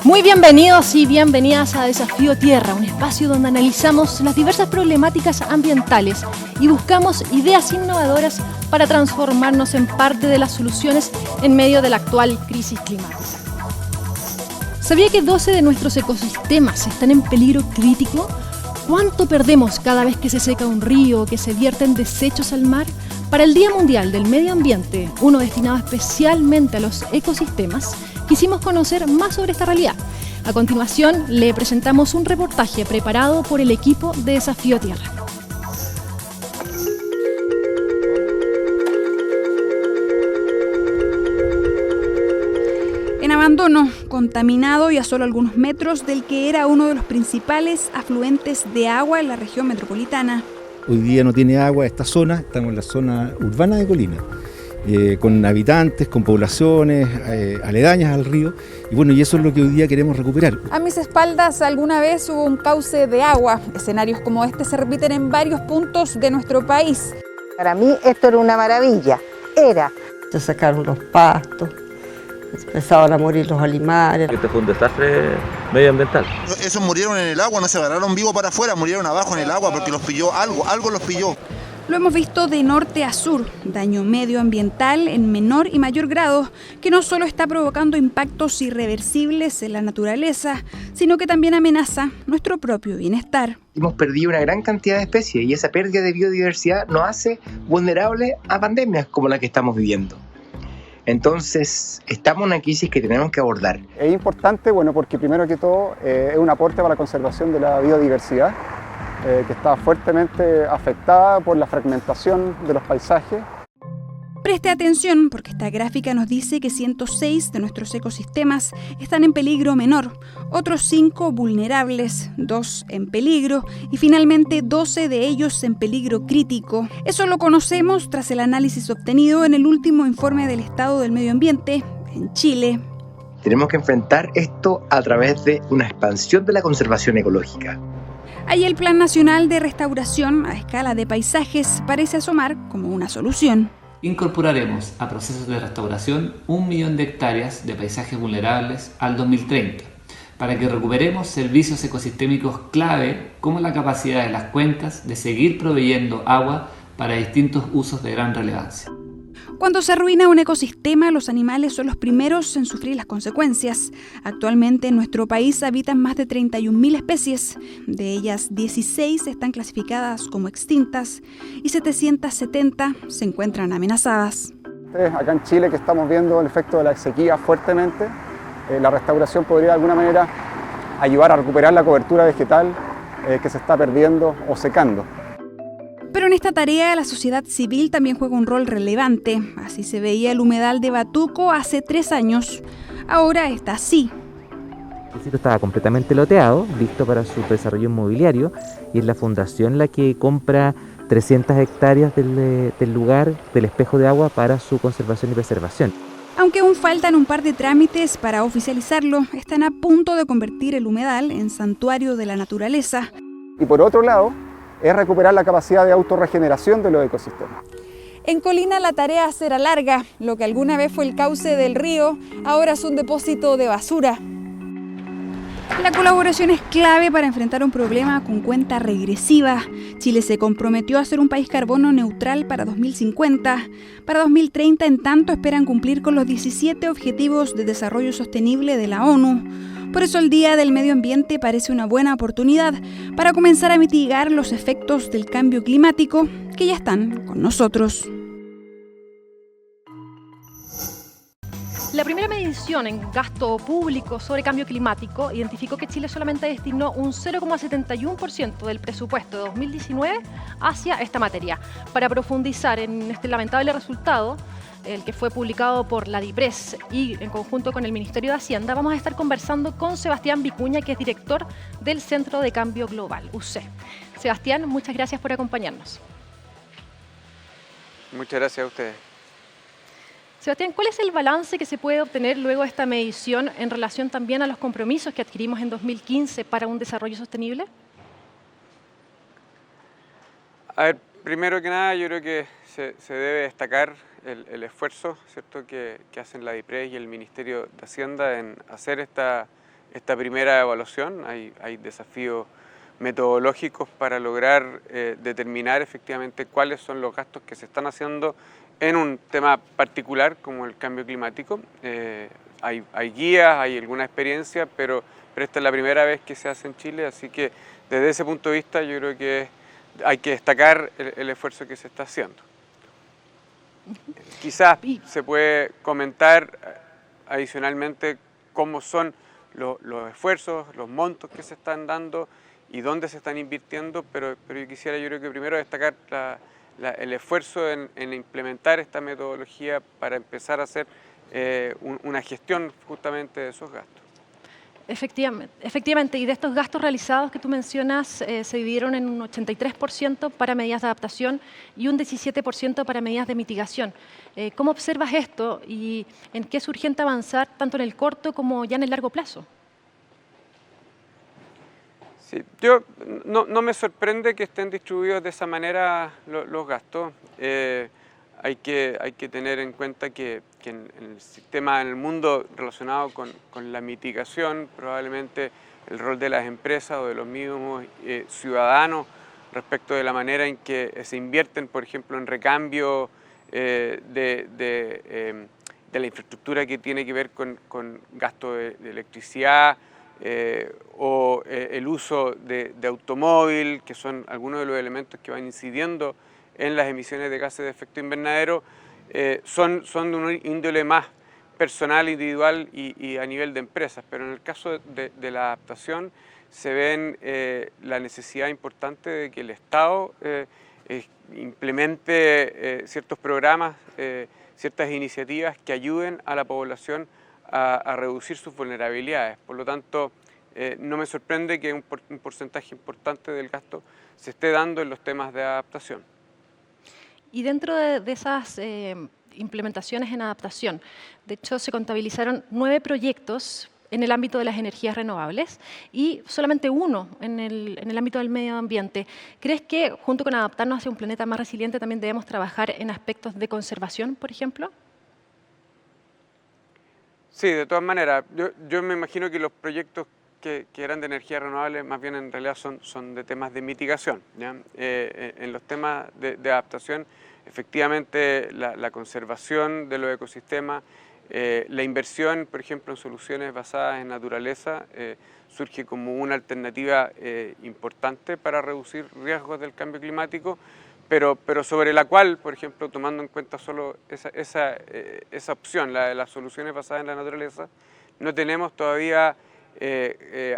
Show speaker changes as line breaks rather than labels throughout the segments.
Muy bienvenidos y bienvenidas a Desafío Tierra, un espacio donde analizamos las diversas problemáticas ambientales y buscamos ideas innovadoras para transformarnos en parte de las soluciones en medio de la actual crisis climática. ¿Sabía que 12 de nuestros ecosistemas están en peligro crítico? ¿Cuánto perdemos cada vez que se seca un río o que se vierten desechos al mar? Para el Día Mundial del Medio Ambiente, uno destinado especialmente a los ecosistemas, quisimos conocer más sobre esta realidad. A continuación, le presentamos un reportaje preparado por el equipo de Desafío Tierra.
En abandono, contaminado y a solo algunos metros del que era uno de los principales afluentes de agua en la región metropolitana.
Hoy día no tiene agua esta zona, estamos en la zona urbana de Colina, con habitantes, con poblaciones aledañas al río, y bueno, y eso es lo que hoy día queremos recuperar.
A mis espaldas alguna vez hubo un cauce de agua. Escenarios como este se repiten en varios puntos de nuestro país.
Para mí esto era una maravilla, era.
Se sacaron los pastos, empezaron a morir los animales.
Este fue un desastre medioambiental.
Esos murieron en el agua, no se vararon vivos para afuera, murieron abajo en el agua porque los pilló algo los pilló.
Lo hemos visto de norte a sur, daño medioambiental en menor y mayor grado, que no solo está provocando impactos irreversibles en la naturaleza, sino que también amenaza nuestro propio bienestar.
Hemos perdido una gran cantidad de especies y esa pérdida de biodiversidad nos hace vulnerables a pandemias como la que estamos viviendo. Entonces, estamos en una crisis que tenemos que abordar.
Es importante, porque primero que todo es un aporte para la conservación de la biodiversidad, que está fuertemente afectada por la fragmentación de los paisajes.
Preste atención porque esta gráfica nos dice que 106 de nuestros ecosistemas están en peligro menor, otros 5 vulnerables, 2 en peligro y finalmente 12 de ellos en peligro crítico. Eso lo conocemos tras el análisis obtenido en el último informe del Estado del Medio Ambiente en Chile.
Tenemos que enfrentar esto a través de una expansión de la conservación ecológica.
Ahí el Plan Nacional de Restauración a escala de paisajes parece asomar como una solución.
Incorporaremos a procesos de restauración 1 millón de hectáreas de paisajes vulnerables al 2030, para que recuperemos servicios ecosistémicos clave como la capacidad de las cuencas de seguir proveyendo agua para distintos usos de gran relevancia.
Cuando se arruina un ecosistema, los animales son los primeros en sufrir las consecuencias. Actualmente en nuestro país habitan más de 31.000 especies. De ellas, 16 están clasificadas como extintas y 770 se encuentran amenazadas.
Acá en Chile, que estamos viendo el efecto de la sequía fuertemente, la restauración podría de alguna manera ayudar a recuperar la cobertura vegetal que se está perdiendo o secando.
Pero en esta tarea la sociedad civil también juega un rol relevante. Así se veía el humedal de Batuco hace 3 años. Ahora está así.
El sitio estaba completamente loteado, listo para su desarrollo inmobiliario, y es la fundación la que compra 300 hectáreas del lugar, del espejo de agua, para su conservación y preservación.
Aunque aún faltan un par de trámites para oficializarlo, están a punto de convertir el humedal en santuario de la naturaleza.
Y por otro lado, es recuperar la capacidad de autorregeneración de los ecosistemas.
En Colina la tarea será larga. Lo que alguna vez fue el cauce del río, ahora es un depósito de basura. La colaboración es clave para enfrentar un problema con cuenta regresiva. Chile se comprometió a ser un país carbono neutral para 2050. Para 2030, en tanto, esperan cumplir con los 17 Objetivos de Desarrollo Sostenible de la ONU. Por eso el Día del Medio Ambiente parece una buena oportunidad para comenzar a mitigar los efectos del cambio climático que ya están con nosotros.
La primera medición en gasto público sobre cambio climático identificó que Chile solamente destinó un 0,71% del presupuesto de 2019 hacia esta materia. Para profundizar en este lamentable resultado, el que fue publicado por la DIPRES y en conjunto con el Ministerio de Hacienda, vamos a estar conversando con Sebastián Vicuña, que es director del Centro de Cambio Global, UC. Sebastián, muchas gracias por acompañarnos.
Muchas gracias a ustedes.
Sebastián, ¿cuál es el balance que se puede obtener luego de esta medición en relación también a los compromisos que adquirimos en 2015 para un desarrollo sostenible?
A ver, primero que nada, yo creo que se debe destacar el esfuerzo, ¿cierto?, que hacen la DIPRES y el Ministerio de Hacienda en hacer esta esta primera evaluación. Hay desafíos metodológicos para lograr determinar efectivamente cuáles son los gastos que se están haciendo en un tema particular como el cambio climático. Hay guías, hay alguna experiencia, pero esta es la primera vez que se hace en Chile, así que desde ese punto de vista yo creo que hay que destacar el esfuerzo que se está haciendo. Quizás se puede comentar adicionalmente cómo son los esfuerzos, los montos que se están dando y dónde se están invirtiendo, pero yo creo que primero destacar el esfuerzo en implementar esta metodología para empezar a hacer una gestión justamente de esos gastos.
Efectivamente, y de estos gastos realizados que tú mencionas, se dividieron en un 83% para medidas de adaptación y un 17% para medidas de mitigación. ¿Cómo observas esto y en qué es urgente avanzar tanto en el corto como ya en el largo plazo?
Sí, no me sorprende que estén distribuidos de esa manera los gastos. Hay que tener en cuenta que en el sistema, en el mundo relacionado con la mitigación, probablemente el rol de las empresas o de los mismos ciudadanos respecto de la manera en que se invierten, por ejemplo, en recambio de la infraestructura que tiene que ver con gasto de electricidad o el uso de automóvil, que son algunos de los elementos que van incidiendo en las emisiones de gases de efecto invernadero, son de un índole más personal, individual y a nivel de empresas, pero en el caso de la adaptación se ven la necesidad importante de que el Estado implemente ciertos programas, ciertas iniciativas que ayuden a la población a reducir sus vulnerabilidades. Por lo tanto, no me sorprende que un porcentaje importante del gasto se esté dando en los temas de adaptación.
Y dentro de esas implementaciones en adaptación, de hecho se contabilizaron 9 proyectos en el ámbito de las energías renovables y solamente uno en el ámbito del medio ambiente. ¿Crees que junto con adaptarnos hacia un planeta más resiliente también debemos trabajar en aspectos de conservación, por ejemplo?
Sí, de todas maneras. Yo me imagino que los proyectos que eran de energías renovables más bien en realidad son de temas de mitigación, ¿ya? En los temas de adaptación, efectivamente la conservación de los ecosistemas, la inversión, por ejemplo, en soluciones basadas en naturaleza surge como una alternativa importante para reducir riesgos del cambio climático, pero sobre la cual, por ejemplo, tomando en cuenta solo esa opción, la de las soluciones basadas en la naturaleza, no tenemos todavía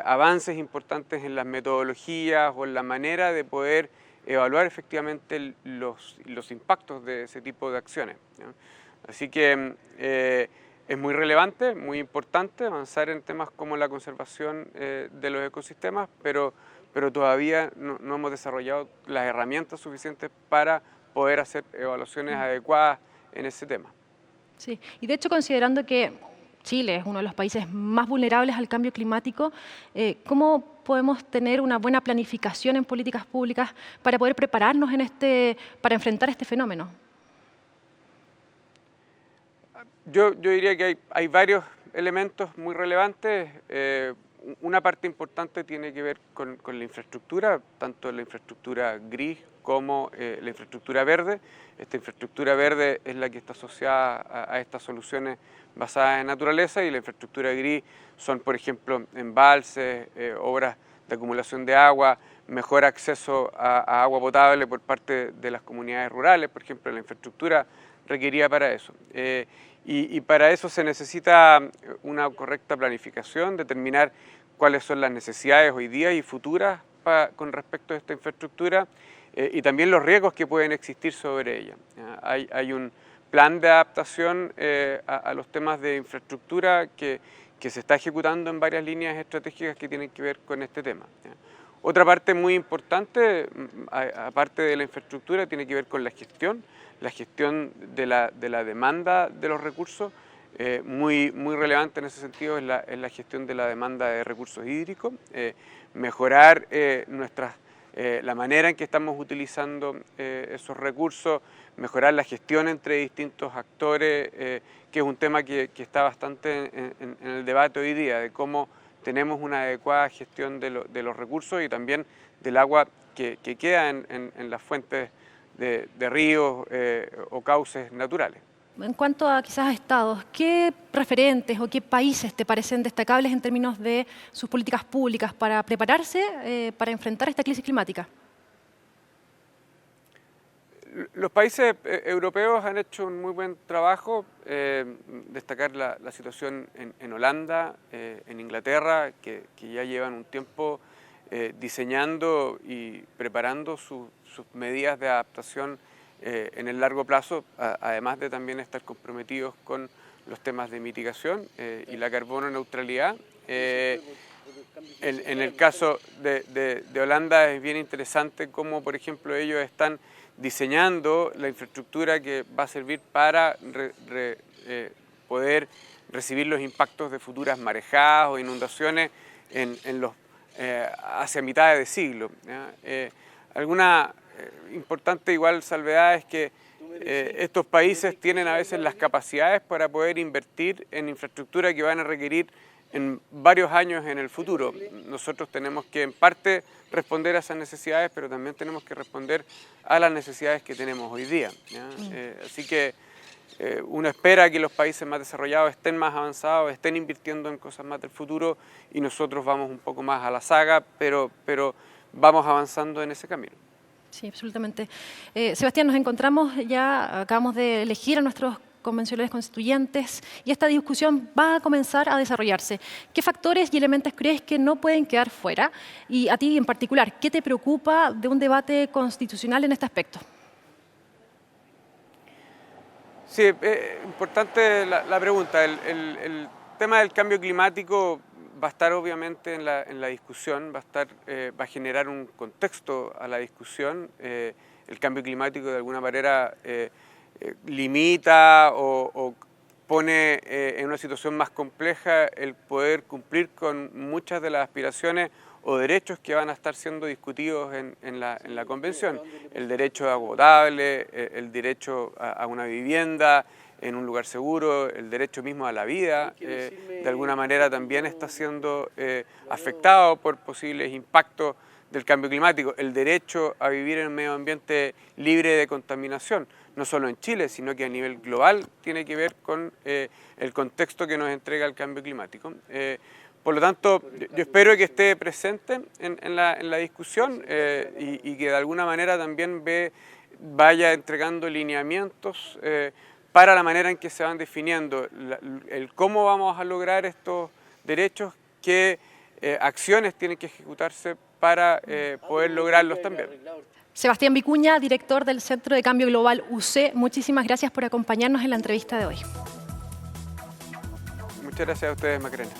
avances importantes en las metodologías o en la manera de poder evaluar efectivamente los impactos de ese tipo de acciones, ¿no? Así que es muy relevante, muy importante avanzar en temas como la conservación de los ecosistemas, pero todavía no hemos desarrollado las herramientas suficientes para poder hacer evaluaciones adecuadas en ese tema.
Sí, y de hecho considerando que Chile es uno de los países más vulnerables al cambio climático, ¿cómo podemos tener una buena planificación en políticas públicas para poder prepararnos para enfrentar este fenómeno?
Yo diría que hay varios elementos muy relevantes. Una parte importante tiene que ver con la infraestructura, tanto la infraestructura gris como la infraestructura verde. Esta infraestructura verde es la que está asociada a estas soluciones basadas en naturaleza, y la infraestructura gris son, por ejemplo, embalses, obras de acumulación de agua, mejor acceso a agua potable por parte de las comunidades rurales, por ejemplo, la infraestructura requerida para eso. Y para eso se necesita una correcta planificación, determinar cuáles son las necesidades hoy día y futuras con respecto a esta infraestructura y también los riesgos que pueden existir sobre ella. Hay un plan de adaptación a los temas de infraestructura que se está ejecutando en varias líneas estratégicas que tienen que ver con este tema. Otra parte muy importante, aparte de la infraestructura, tiene que ver con la gestión de la demanda de los recursos. Muy relevante en ese sentido es la gestión de la demanda de recursos hídricos, mejorar la manera en que estamos utilizando esos recursos, mejorar la gestión entre distintos actores, que es un tema que está bastante en el debate hoy día, de cómo tenemos una adecuada gestión de los recursos y también del agua que queda en las fuentes de ríos o cauces naturales.
En cuanto a quizás estados, ¿qué referentes o qué países te parecen destacables en términos de sus políticas públicas para prepararse para enfrentar esta crisis climática?
Los países europeos han hecho un muy buen trabajo. Destacar la situación en Holanda, en Inglaterra, que ya llevan un tiempo diseñando y preparando sus medidas de adaptación en el largo plazo, además de también estar comprometidos con los temas de mitigación y la carbono neutralidad. En el caso de Holanda es bien interesante cómo, por ejemplo, ellos están diseñando la infraestructura que va a servir para poder recibir los impactos de futuras marejadas o inundaciones hacia mitad de siglo. Alguna importante igual salvedad es que estos países tienen a veces las capacidades para poder invertir en infraestructura que van a requerir en varios años en el futuro. Nosotros tenemos que en parte responder a esas necesidades, pero también tenemos que responder a las necesidades que tenemos hoy día. Así que uno espera que los países más desarrollados estén más avanzados, estén invirtiendo en cosas más del futuro y nosotros vamos un poco más a la saga, pero vamos avanzando en ese camino.
Sí, absolutamente. Sebastián, nos encontramos ya, acabamos de elegir a nuestros convencionales constituyentes y esta discusión va a comenzar a desarrollarse. ¿Qué factores y elementos crees que no pueden quedar fuera? Y a ti en particular, ¿qué te preocupa de un debate constitucional en este aspecto?
Sí, importante la pregunta. El tema del cambio climático va a estar obviamente en la discusión, va a generar un contexto a la discusión. El cambio climático de alguna manera limita o pone en una situación más compleja el poder cumplir con muchas de las aspiraciones o derechos que van a estar siendo discutidos en la convención. El derecho a agua potable, el derecho a una vivienda en un lugar seguro, el derecho mismo a la vida, de alguna manera también está siendo afectado por posibles impactos del cambio climático. El derecho a vivir en un medio ambiente libre de contaminación, no solo en Chile, sino que a nivel global tiene que ver con el contexto que nos entrega el cambio climático. Por lo tanto, yo espero que esté presente en la discusión y que de alguna manera también vaya entregando lineamientos para la manera en que se van definiendo el cómo vamos a lograr estos derechos, qué acciones tienen que ejecutarse para poder lograrlos también.
Sebastián Vicuña, director del Centro de Cambio Global UC, muchísimas gracias por acompañarnos en la entrevista de hoy.
Muchas gracias a ustedes, Macarena.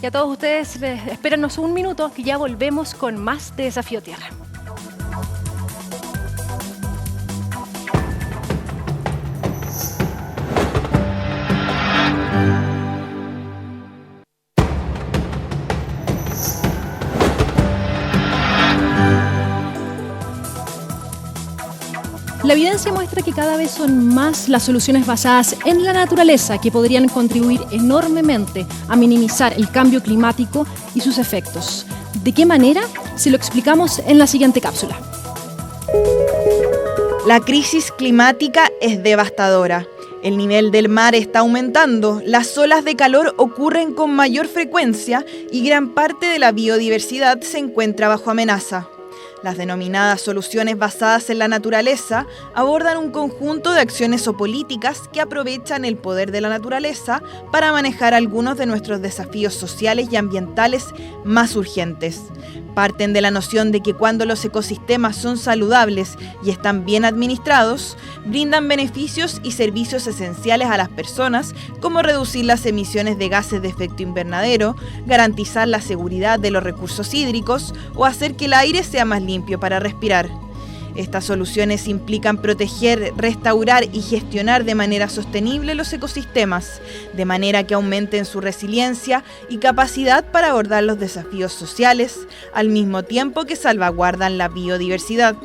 Y a todos ustedes, espérenos un minuto que ya volvemos con más de Desafío Tierra. La evidencia muestra que cada vez son más las soluciones basadas en la naturaleza que podrían contribuir enormemente a minimizar el cambio climático y sus efectos. ¿De qué manera? Se lo explicamos en la siguiente cápsula.
La crisis climática es devastadora. El nivel del mar está aumentando, las olas de calor ocurren con mayor frecuencia y gran parte de la biodiversidad se encuentra bajo amenaza. Las denominadas soluciones basadas en la naturaleza abordan un conjunto de acciones o políticas que aprovechan el poder de la naturaleza para manejar algunos de nuestros desafíos sociales y ambientales más urgentes. Parten de la noción de que cuando los ecosistemas son saludables y están bien administrados, brindan beneficios y servicios esenciales a las personas, como reducir las emisiones de gases de efecto invernadero, garantizar la seguridad de los recursos hídricos o hacer que el aire sea más limpio para respirar. Estas soluciones implican proteger, restaurar y gestionar de manera sostenible los ecosistemas, de manera que aumenten su resiliencia y capacidad para abordar los desafíos sociales, al mismo tiempo que salvaguardan la biodiversidad.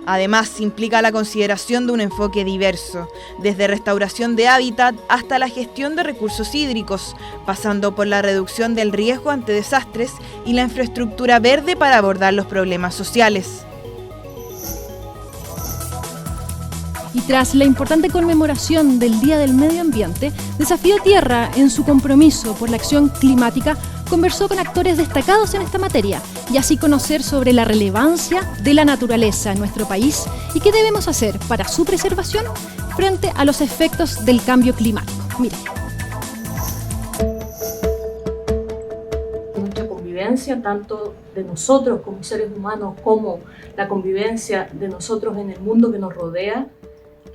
Además, implica la consideración de un enfoque diverso, desde restauración de hábitat hasta la gestión de recursos hídricos, pasando por la reducción del riesgo ante desastres y la infraestructura verde para abordar los problemas sociales.
Y tras la importante conmemoración del Día del Medio Ambiente, Desafío Tierra, en su compromiso por la acción climática, conversó con actores destacados en esta materia y así conocer sobre la relevancia de la naturaleza en nuestro país y qué debemos hacer para su preservación frente a los efectos del cambio climático. Miren.
Nuestra convivencia, tanto de nosotros como seres humanos, como la convivencia de nosotros en el mundo que nos rodea,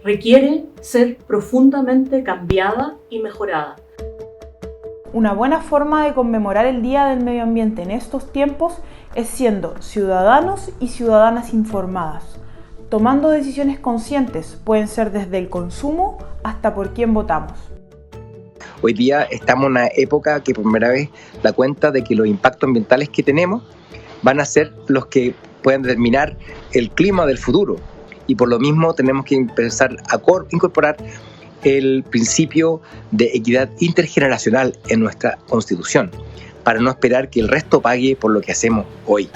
requiere ser profundamente cambiada y mejorada.
Una buena forma de conmemorar el Día del Medio Ambiente en estos tiempos es siendo ciudadanos y ciudadanas informadas, tomando decisiones conscientes, pueden ser desde el consumo hasta por quién votamos.
Hoy día estamos en una época que por primera vez da cuenta de que los impactos ambientales que tenemos van a ser los que pueden determinar el clima del futuro. Y por lo mismo tenemos que empezar a incorporar el principio de equidad intergeneracional en nuestra Constitución, para no esperar que el resto pague por lo que hacemos hoy.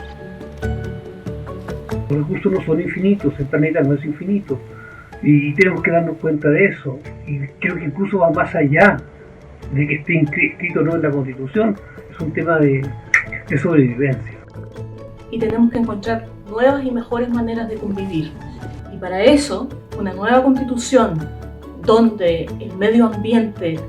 Los recursos no son infinitos, el planeta no es infinito, y tenemos que darnos cuenta de eso. Y creo que incluso va más allá de que esté inscrito o no en la Constitución, es un tema de sobrevivencia.
Y tenemos que encontrar nuevas y mejores maneras de convivir. Y para eso, una nueva Constitución donde el medio ambiente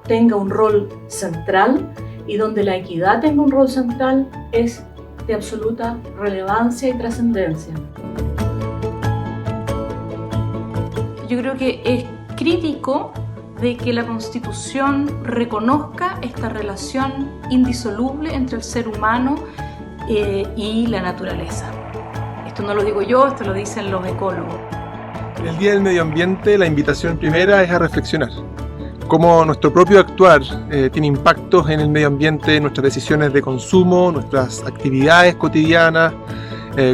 tenga un rol central y donde la equidad tenga un rol central es de absoluta relevancia y trascendencia.
Yo creo que es crítico de que la Constitución reconozca esta relación indisoluble entre el ser humano y la naturaleza. Esto no lo digo yo, esto lo dicen los ecólogos.
En el Día del Medio Ambiente, la invitación primera es a reflexionar. Cómo nuestro propio actuar tiene impactos en el medio ambiente, nuestras decisiones de consumo, nuestras actividades cotidianas,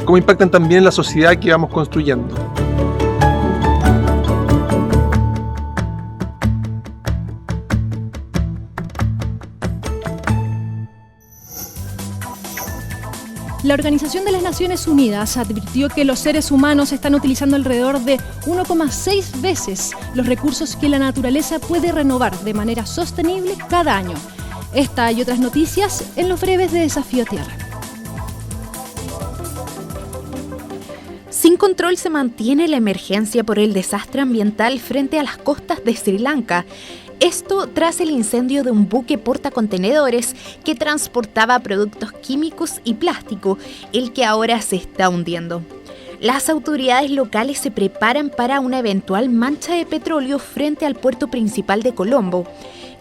cómo impactan también en la sociedad que vamos construyendo.
La Organización de las Naciones Unidas advirtió que los seres humanos están utilizando alrededor de 1,6 veces los recursos que la naturaleza puede renovar de manera sostenible cada año. Esta y otras noticias en los breves de Desafío Tierra.
Sin control se mantiene la emergencia por el desastre ambiental frente a las costas de Sri Lanka. Esto tras el incendio de un buque portacontenedores que transportaba productos químicos y plástico, el que ahora se está hundiendo. Las autoridades locales se preparan para una eventual mancha de petróleo frente al puerto principal de Colombo.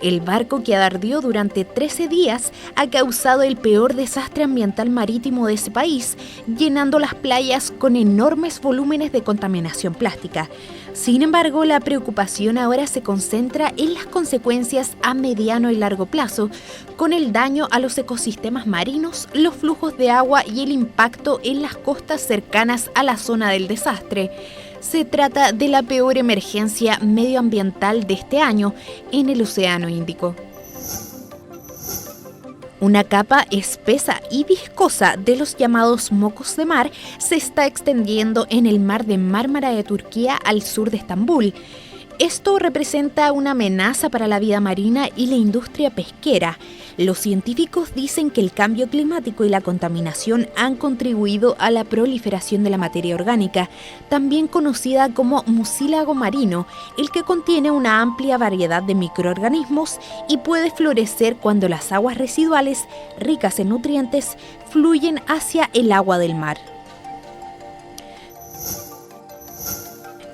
El barco que ardió durante 13 días ha causado el peor desastre ambiental marítimo de ese país, llenando las playas con enormes volúmenes de contaminación plástica. Sin embargo, la preocupación ahora se concentra en las consecuencias a mediano y largo plazo, con el daño a los ecosistemas marinos, los flujos de agua y el impacto en las costas cercanas a la zona del desastre. Se trata de la peor emergencia medioambiental de este año en el Océano Índico. Una capa espesa y viscosa de los llamados mocos de mar se está extendiendo en el mar de Mármara de Turquía al sur de Estambul. Esto representa una amenaza para la vida marina y la industria pesquera. Los científicos dicen que el cambio climático y la contaminación han contribuido a la proliferación de la materia orgánica, también conocida como mucílago marino, el que contiene una amplia variedad de microorganismos y puede florecer cuando las aguas residuales, ricas en nutrientes, fluyen hacia el agua del mar.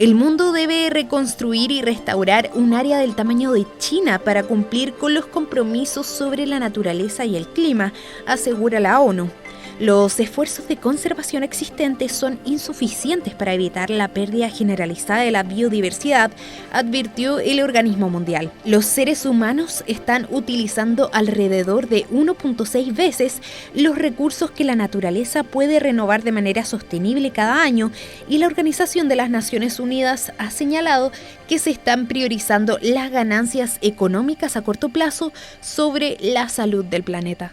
El mundo debe reconstruir y restaurar un área del tamaño de China para cumplir con los compromisos sobre la naturaleza y el clima, asegura la ONU. Los esfuerzos de conservación existentes son insuficientes para evitar la pérdida generalizada de la biodiversidad, advirtió el organismo mundial. Los seres humanos están utilizando alrededor de 1.6 veces los recursos que la naturaleza puede renovar de manera sostenible cada año, y la Organización de las Naciones Unidas ha señalado que se están priorizando las ganancias económicas a corto plazo sobre la salud del planeta.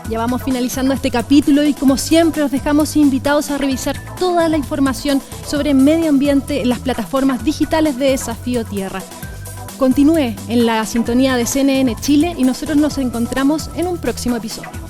Ya vamos finalizando este capítulo y como siempre los dejamos invitados a revisar toda la información sobre medio ambiente en las plataformas digitales de Desafío Tierra. Continúe en la sintonía de CNN Chile y nosotros nos encontramos en un próximo episodio.